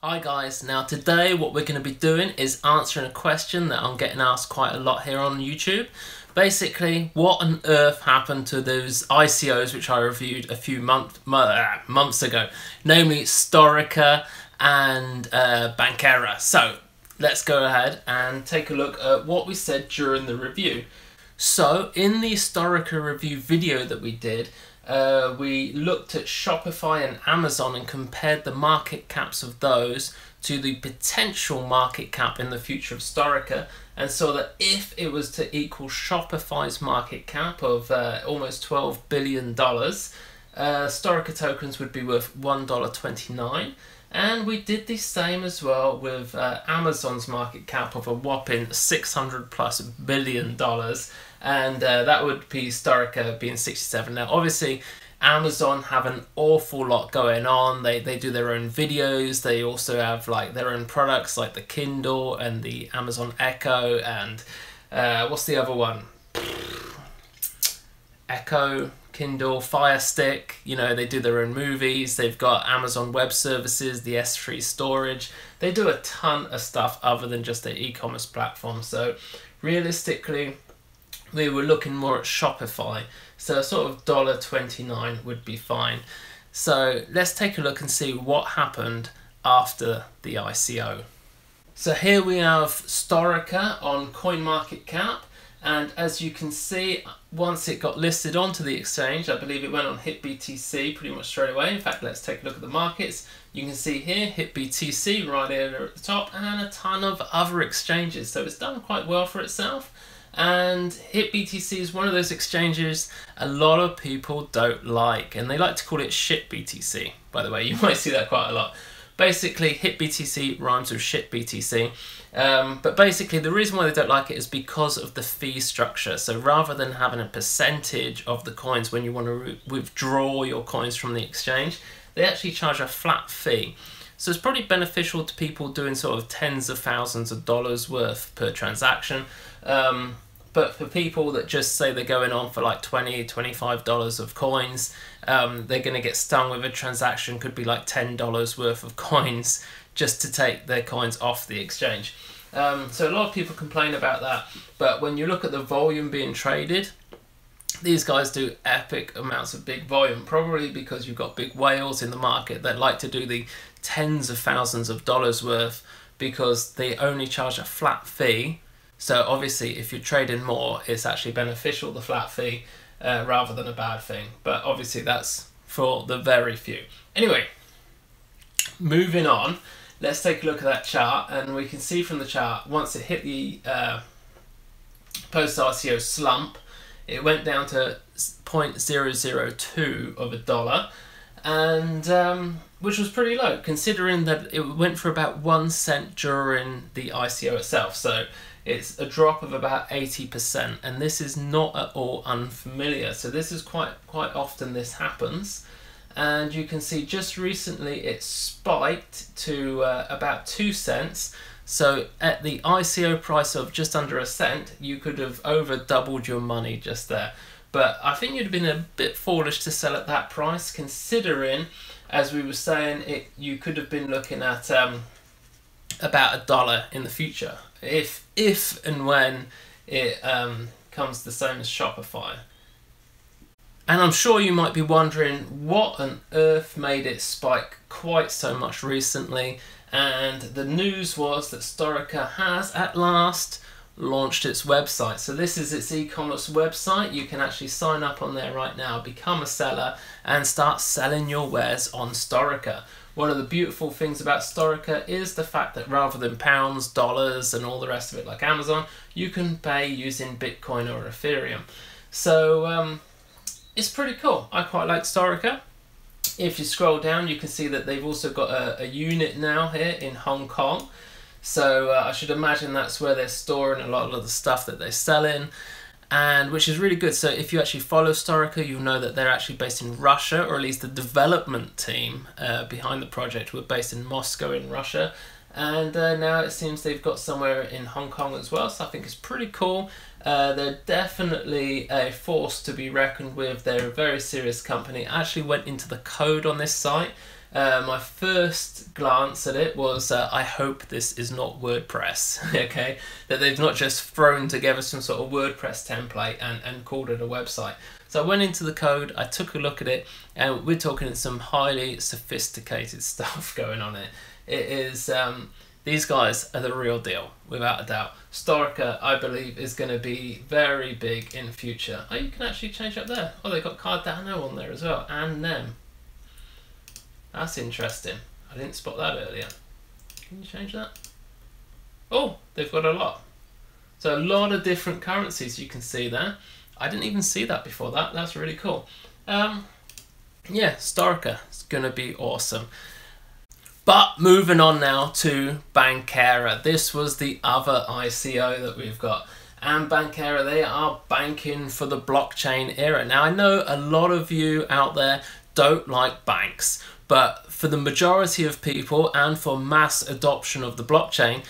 Hi guys, now today what we're going to be doing is answering a question that I'm getting asked quite a lot here on YouTube. Basically, what on earth happened to those ICOs which I reviewed a few months ago, namely Storiqa and Bankera. So let's go ahead and take a look at what we said during the review. So in the Storiqa review video that we did, we looked at Shopify and Amazon and compared the market caps of those to the potential market cap in the future of Storiqa, and saw that if it was to equal Shopify's market cap of almost $12 billion, Storiqa tokens would be worth $1.29. And we did the same as well with Amazon's market cap of a whopping $600+ billion, and that would be Storiqa being 67. Now, obviously, Amazon have an awful lot going on. They do their own videos. They also have like their own products like the Kindle and the Amazon Echo and what's the other one? Echo, Kindle, Fire Stick. You know, they do their own movies. They've got Amazon Web Services, the S3 storage. They do a ton of stuff other than just their e-commerce platform. So realistically, we were looking more at Shopify. So sort of $1.29 would be fine. So let's take a look and see what happened after the ICO. So here we have Storiqa on CoinMarketCap. And as you can see, once it got listed onto the exchange, I believe it went on HitBTC pretty much straight away. In fact, let's take a look at the markets. You can see here, HitBTC right here at the top, and a ton of other exchanges. So it's done quite well for itself. And HitBTC is one of those exchanges a lot of people don't like, and they like to call it shitBTC, by the way. You might see that quite a lot. Basically, HitBTC rhymes with shitBTC, but basically the reason why they don't like it is because of the fee structure. So rather than having a percentage of the coins when you want to withdraw your coins from the exchange, they actually charge a flat fee. So it's probably beneficial to people doing sort of tens of thousands of dollars worth per transaction. But for people that just say they're going on for like $20, $25 of coins, they're going to get stung with a transaction, could be like $10 worth of coins just to take their coins off the exchange. So a lot of people complain about that, but when you look at the volume being traded, these guys do epic amounts of big volume, probably because you've got big whales in the market that like to do the tens of thousands of dollars worth because they only charge a flat fee. So obviously if you're trading more, it's actually beneficial, the flat fee, rather than a bad thing. But obviously that's for the very few. Anyway, moving on, let's take a look at that chart, and we can see from the chart, once it hit the post-ICO slump, it went down to 0.002 of a dollar, and which was pretty low, considering that it went for about 1 cent during the ICO itself. So it's a drop of about 80%, and this is not at all unfamiliar. So this is quite often this happens, and you can see just recently it spiked to about 2 cents. So at the ICO price of just under a cent, you could have over doubled your money just there. But I think you'd have been a bit foolish to sell at that price, considering, as we were saying, you could have been looking at about $1 in the future, if and when it comes the same as Shopify. And I'm sure you might be wondering what on earth made it spike quite so much recently, and the news was that Storiqa has at last launched its website. So this is its e-commerce website. You can actually sign up on there right now, become a seller, and start selling your wares on Storiqa. One of the beautiful things about Storiqa is the fact that rather than pounds, dollars, and all the rest of it like Amazon, you can pay using Bitcoin or Ethereum. So it's pretty cool. I quite like Storiqa. If you scroll down, you can see that they've also got a unit now here in Hong Kong. So I should imagine that's where they're storing a lot of the stuff that they're selling, and which is really good. So if you actually follow Storiqa, you'll know that they're actually based in Russia, or at least the development team behind the project were based in Moscow in Russia. And now it seems they've got somewhere in Hong Kong as well, so I think it's pretty cool. They're definitely a force to be reckoned with. They're a very serious company. I actually went into the code on this site My first glance at it was, I hope this is not WordPress, okay? That they've not just thrown together some sort of WordPress template and called it a website. So I went into the code, I took a look at it, and we're talking some highly sophisticated stuff going on it. It is, these guys are the real deal, without a doubt. Storiqa, I believe, is going to be very big in the future. Oh, you can actually change up there. Oh, they've got Cardano on there as well, and them. That's interesting. I didn't spot that earlier. Can you change that? Oh, they've got a lot. So a lot of different currencies you can see there. I didn't even see that before that. That's really cool. Yeah, Storiqa is going to be awesome. But moving on now to Bankera. This was the other ICO that we've got. And Bankera, they are banking for the blockchain era. Now, I know a lot of you out there don't like banks, but for the majority of people and for mass adoption of the blockchain,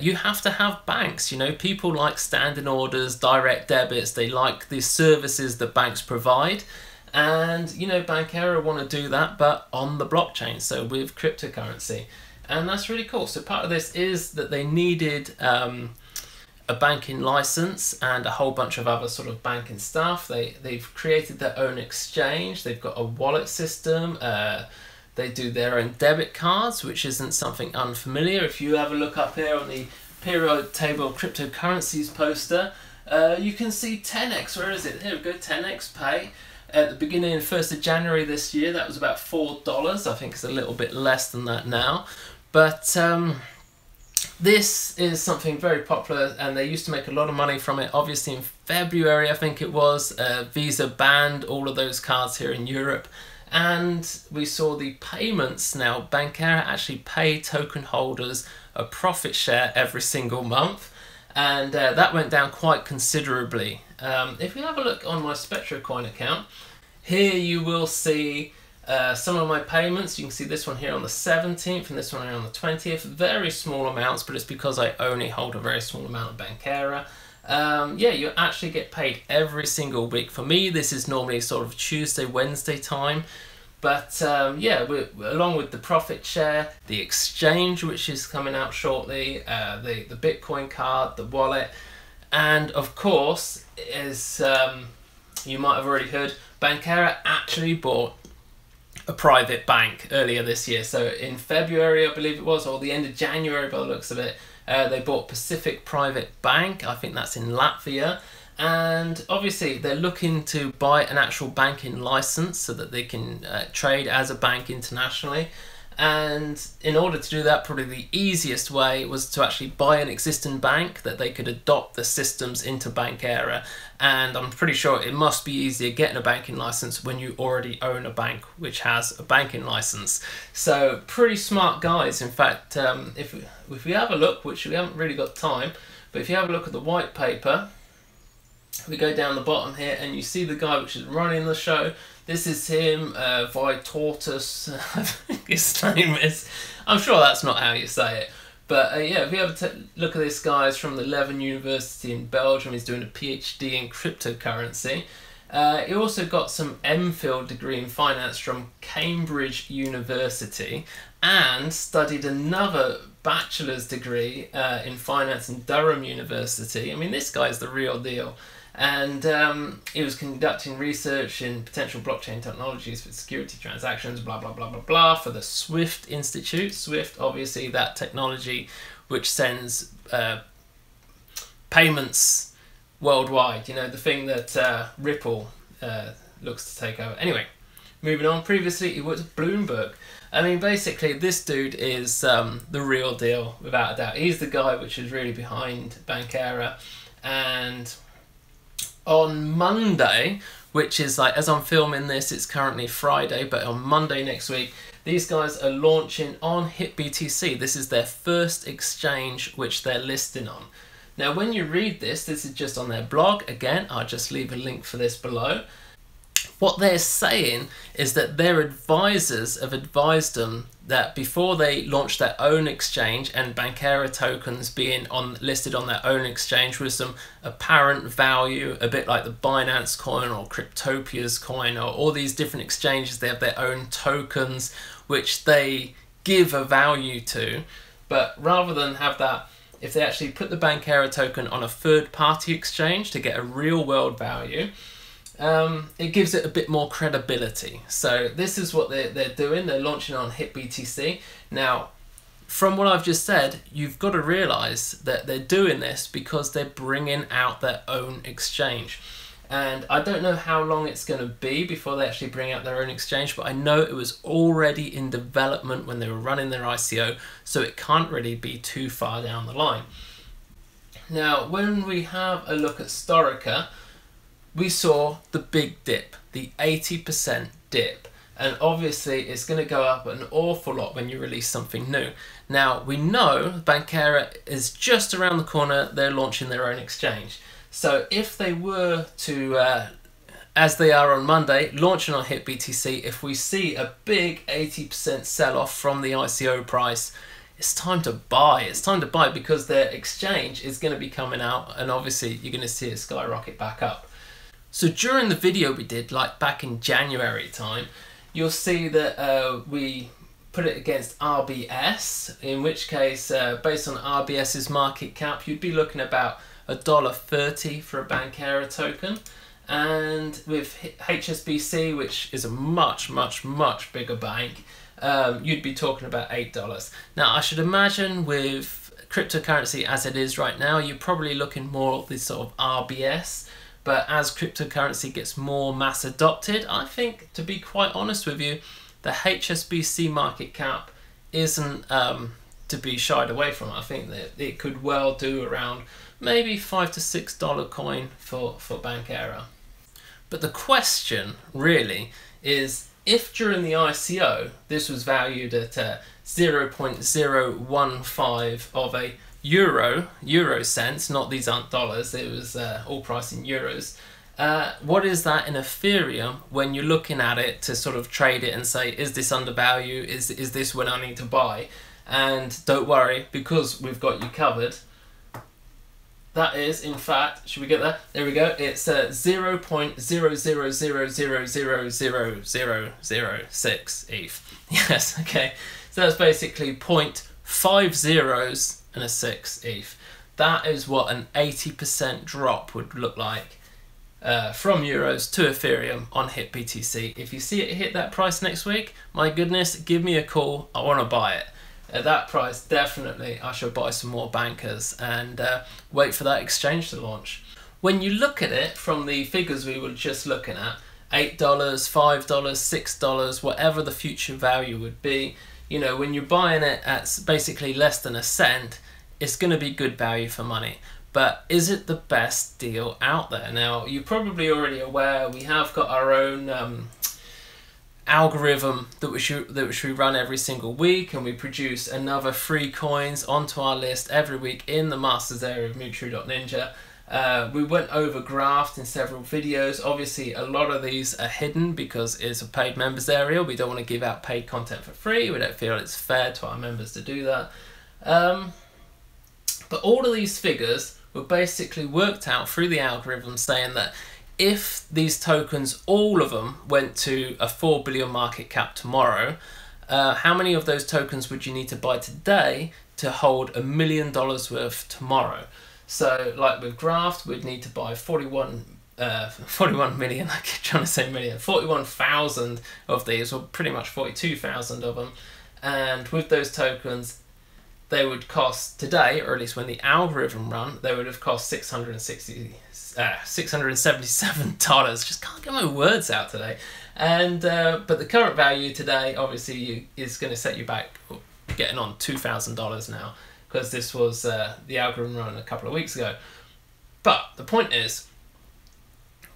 you have to have banks. You know, people like standing orders, direct debits, they like the services that banks provide. And, you know, Bankera want to do that, but on the blockchain, so with cryptocurrency. And that's really cool. So part of this is that they needed a banking license and a whole bunch of other sort of banking stuff. They've created their own exchange. They've got a wallet system. They do their own debit cards, which isn't something unfamiliar. If you have a look up here on the periodic table of cryptocurrencies poster, you can see 10x. Where is it? Here we go, 10x Pay. At the beginning of 1st of January this year, that was about $4. I think it's a little bit less than that now. But this is something very popular, and they used to make a lot of money from it. Obviously in February, I think it was, Visa banned all of those cards here in Europe. And we saw the payments now. Bankera actually pay token holders a profit share every single month. And that went down quite considerably. If we have a look on my SpectraCoin account, here you will see some of my payments. You can see this one here on the 17th and this one here on the 20th. Very small amounts, but it's because I only hold a very small amount of Bankera. Yeah, you actually get paid every single week. For me, this is normally sort of Tuesday, Wednesday time. But yeah, along with the profit share, the exchange, which is coming out shortly, the Bitcoin card, the wallet, and of course, as you might have already heard, Bankera actually bought a private bank earlier this year. So in February, I believe it was, or the end of January by the looks of it, they bought Pacific Private Bank. I think that's in Latvia. And obviously they're looking to buy an actual banking license so that they can trade as a bank internationally. And in order to do that, probably the easiest way was to actually buy an existing bank that they could adopt the systems into Bankera. And I'm pretty sure it must be easier getting a banking license when you already own a bank which has a banking license. So pretty smart guys. In fact, if we have a look, which we haven't really got time, but if you have a look at the white paper, we go down the bottom here and you see the guy which is running the show. This is him, Vitortus, I think his name is. I'm sure that's not how you say it. But yeah, if you have a look at this guy, he's from the Leuven University in Belgium. He's doing a PhD in cryptocurrency. He also got some MPhil degree in finance from Cambridge University and studied another bachelor's degree in finance in Durham University. I mean, this guy's the real deal. And he was conducting research in potential blockchain technologies for security transactions, blah, blah, blah, blah, blah, for the SWIFT Institute. SWIFT, obviously, that technology which sends payments worldwide, you know, the thing that Ripple looks to take over. Anyway, moving on. Previously, he worked at Bloomberg. I mean, basically, this dude is the real deal, without a doubt. He's the guy which is really behind Bankera. And on Monday, which is like, as I'm filming this, it's currently Friday, but on Monday next week, these guys are launching on HitBTC. This is their first exchange which they're listing on. Now, when you read this is just on their blog. Again, I'll just leave a link for this below. What they're saying is that their advisors have advised them that before they launch their own exchange and Bankera tokens being listed on their own exchange with some apparent value, a bit like the Binance coin or Cryptopia's coin or all these different exchanges, they have their own tokens which they give a value to, but rather than have that, if they actually put the Bankera token on a third-party exchange to get a real-world value, it gives it a bit more credibility. So this is what they're doing. They're launching on HitBTC. Now, from what I've just said, you've got to realise that they're doing this because they're bringing out their own exchange. And I don't know how long it's going to be before they actually bring out their own exchange, but I know it was already in development when they were running their ICO, so it can't really be too far down the line. Now, when we have a look at Storiqa, we saw the big dip, the 80% dip. And obviously it's going to go up an awful lot when you release something new. Now, we know Bankera is just around the corner. They're launching their own exchange. So if they were to, as they are on Monday, launching on HitBTC, if we see a big 80% sell-off from the ICO price, it's time to buy. It's time to buy because their exchange is going to be coming out, and obviously you're going to see it skyrocket back up. So during the video we did, like back in January time, you'll see that we put it against RBS, in which case, based on RBS's market cap, you'd be looking about $1.30 for a Bankera token. And with HSBC, which is a much bigger bank, you'd be talking about $8. Now, I should imagine with cryptocurrency as it is right now, you're probably looking more at this sort of RBS. But as cryptocurrency gets more mass adopted, I think, to be quite honest with you, the HSBC market cap isn't to be shied away from. I think that it could well do around maybe $5 to $6 coin for Bankera. But the question really is, if during the ICO this was valued at 0.015 of a euro cents, not these aren't dollars, it was all priced in euros, what is that in Ethereum when you're looking at it to sort of trade it and say, is this undervalued, is this when I need to buy? And don't worry, because we've got you covered. That is, in fact, should we get that? There we go. It's 0.000000006 ETH. Yes, okay. So that's basically 0.5 zeros and a 6 ETH. That is what an 80% drop would look like from euros to Ethereum on HitBTC. If you see it hit that price next week, my goodness, give me a call. I want to buy it. At that price, definitely I should buy some more bankers and wait for that exchange to launch. When you look at it from the figures we were just looking at, $8, $5, $6, whatever the future value would be, you know, when you're buying it at basically less than a cent, it's going to be good value for money. But is it the best deal out there? Now, you're probably already aware we have got our own algorithm that we run every single week, and we produce another free coins onto our list every week in the masters area of Moocharoo.ninja. We went over graft in several videos. Obviously a lot of these are hidden because it's a paid members area. We don't want to give out paid content for free. We don't feel it's fair to our members to do that. But all of these figures were basically worked out through the algorithm, saying that if these tokens, all of them, went to a 4 billion market cap tomorrow, how many of those tokens would you need to buy today to hold $1 million worth tomorrow? So, like with Graft, we'd need to buy 41 million, I keep trying to say million, 41,000 of these, or pretty much 42,000 of them. And with those tokens, they would cost today, or at least when the algorithm run, they would have cost $677. Just can't get my words out today. And but the current value today, obviously, is going to set you back, getting on $2,000 now, because this was the algorithm run a couple of weeks ago. But the point is,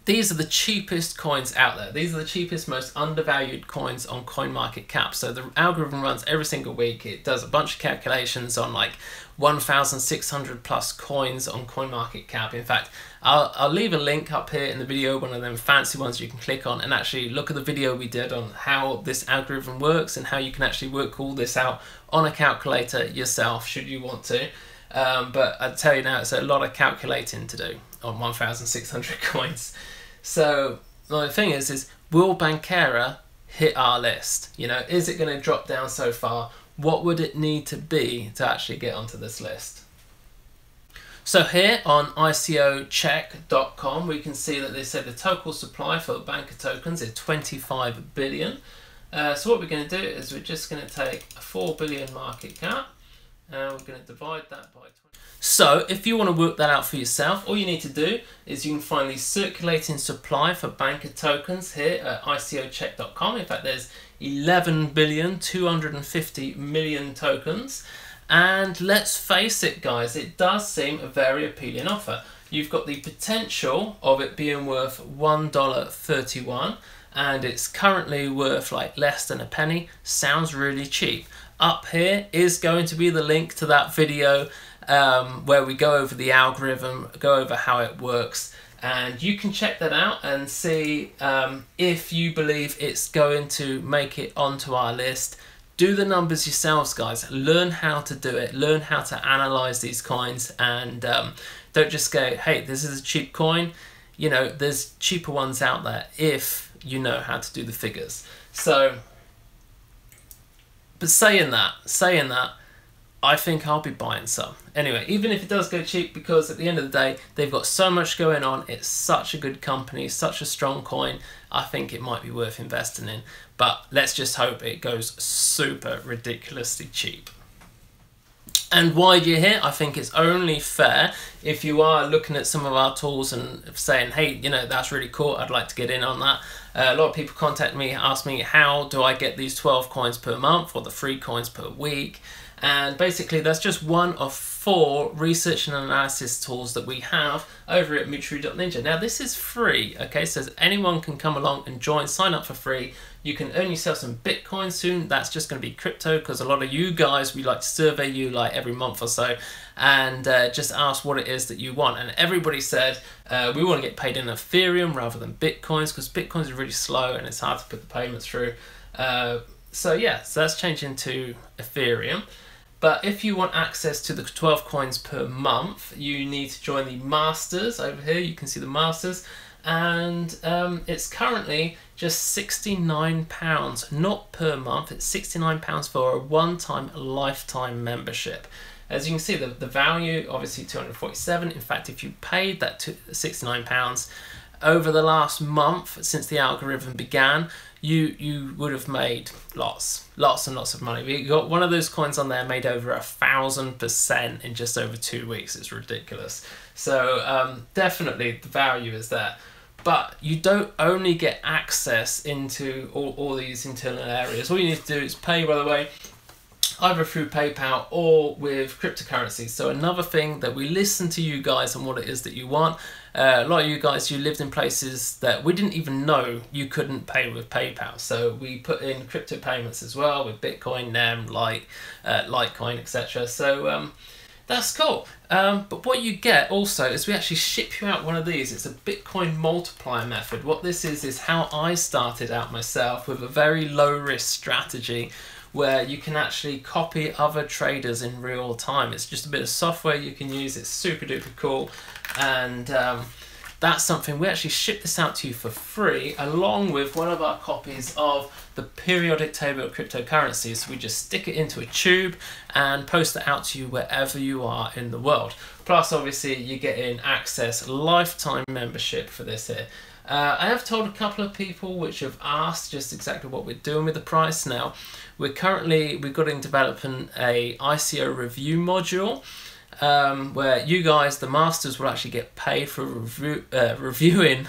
these are the cheapest coins out there. These are the cheapest, most undervalued coins on CoinMarketCap. So the algorithm runs every single week. It does a bunch of calculations on like 1,600 plus coins on CoinMarketCap. In fact, I'll leave a link up here in the video, one of them fancy ones you can click on and actually look at the video we did on how this algorithm works and how you can actually work all this out on a calculator yourself, should you want to. But I tell you now, it's a lot of calculating to do on 1,600 coins. So the thing is will Bankera hit our list? You know, is it going to drop down so far? What would it need to be to actually get onto this list? So here on ICOcheck.com, we can see that they say the total supply for banker tokens is 25 billion. So what we're going to do is we're just going to take a 4 billion market cap and we're going to divide that by 20. So if you want to work that out for yourself, all you need to do is you can find the circulating supply for banker tokens here at ICOcheck.com. In fact, there's 11,250,000,000 tokens. And let's face it, guys, it does seem a very appealing offer. You've got the potential of it being worth $1.31, and it's currently worth like less than a penny. Sounds really cheap. Up here is going to be the link to that video where we go over the algorithm, go over how it works, and you can check that out and see if you believe it's going to make it onto our list. Do the numbers yourselves, guys. Learn how to do it. Learn how to analyze these coins, and don't just go, hey, this is a cheap coin. You know, there's cheaper ones out there if you know how to do the figures. So, but saying that, I think I'll be buying some. Anyway, even if it does go cheap, because at the end of the day, they've got so much going on. It's such a good company, such a strong coin. I think it might be worth investing in. But let's just hope it goes super ridiculously cheap. And while you're here, I think it's only fair if you are looking at some of our tools and saying, hey, you know, that's really cool, I'd like to get in on that. A lot of people contact me, ask me, how do I get these 12 coins per month or the 3 coins per week? And basically that's just one of 4 research and analysis tools that we have over at Moocharoo.ninja. Now this is free, okay, so anyone can come along and join, sign up for free. You can earn yourself some Bitcoin soon. That's just going to be crypto, because a lot of you guys, we like to survey you like every month or so and just ask what it is that you want. And everybody said we want to get paid in Ethereum rather than Bitcoins, because Bitcoins are really slow and it's hard to put the payments through. So yeah, so that's changing to Ethereum. But if you want access to the 12 coins per month, you need to join the Masters. Over here you can see the Masters, and it's currently just £69, not per month. It's £69 for a one-time lifetime membership. As you can see, the value, obviously 247. In fact, if you paid that £69 over the last month since the algorithm began, you would have made lots and lots of money. We got one of those coins on there made over 1,000% in just over 2 weeks. It's ridiculous. So definitely the value is there. But you don't only get access into all these internal areas. All you need to do is pay, by the way, either through PayPal or with cryptocurrencies. So another thing that we listen to you guys and what it is that you want. A lot of you guys, you lived in places that we didn't even know you couldn't pay with PayPal. So we put in crypto payments as well with Bitcoin, NEM, Litecoin, etc. So that's cool. But what you get also is we actually ship you out one of these. It's a Bitcoin multiplier method. What this is how I started out myself with a very low risk strategy, where you can actually copy other traders in real time. It's just a bit of software you can use. It's super duper cool, and that's something we actually ship this out to you for free, along with one of our copies of the periodic table of cryptocurrencies. So we just stick it into a tube and post it out to you wherever you are in the world. Plus, obviously, you get in access lifetime membership for this here. I have told a couple of people which have asked just exactly what we're doing with the price now. We've got in development a ICO review module, where you guys, the masters, will actually get paid for reviewing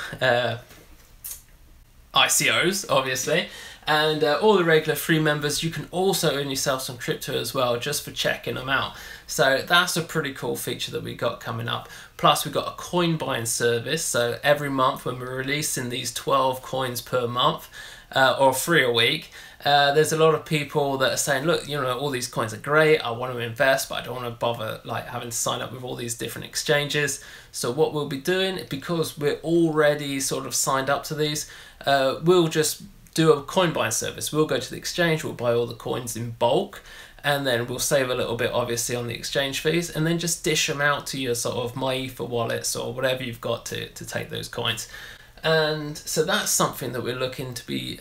ICOs, obviously. And all the regular free members, you can also earn yourself some crypto as well, just for checking them out. So that's a pretty cool feature that we got coming up. Plus we've got a coin buying service. So every month when we're releasing these 12 coins per month, or 3 a week, there's a lot of people that are saying, look, you know, all these coins are great, I want to invest, but I don't want to bother like having to sign up with all these different exchanges. So what we'll be doing, because we're already sort of signed up to these, we'll just do a coin buying service. We'll go to the exchange, we'll buy all the coins in bulk, and then we'll save a little bit obviously on the exchange fees, and then just dish them out to your sort of MyEther wallets or whatever you've got to take those coins. And so that's something that we're looking to be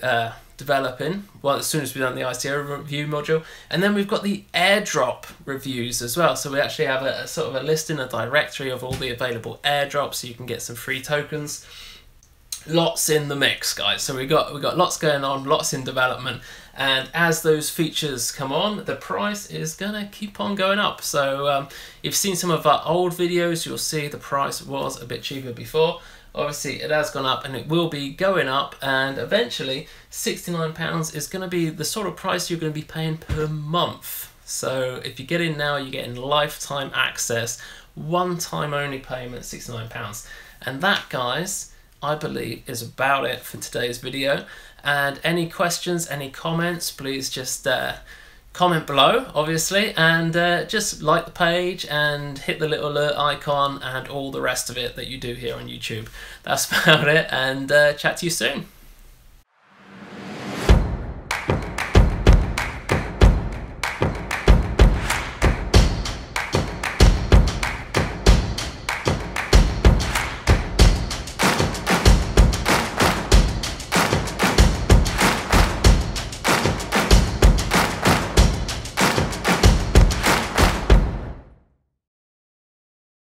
developing, well, as soon as we've done the ICO review module. And then we've got the airdrop reviews as well. So we actually have a sort of a list in a directory of all the available airdrops, so you can get some free tokens. Lots in the mix, guys. So we got lots going on, lots in development, and as those features come on, the price is gonna keep on going up. So if you've seen some of our old videos, you'll see the price was a bit cheaper before. Obviously it has gone up, and it will be going up, and eventually £69 is going to be the sort of price you're going to be paying per month. So if you get in now, you're getting lifetime access, one time only payment, £69. And that, guys, I believe is about it for today's video. And any questions, any comments, please just comment below, obviously, and just like the page and hit the little alert icon and all the rest of it that you do here on YouTube. That's about it, and chat to you soon.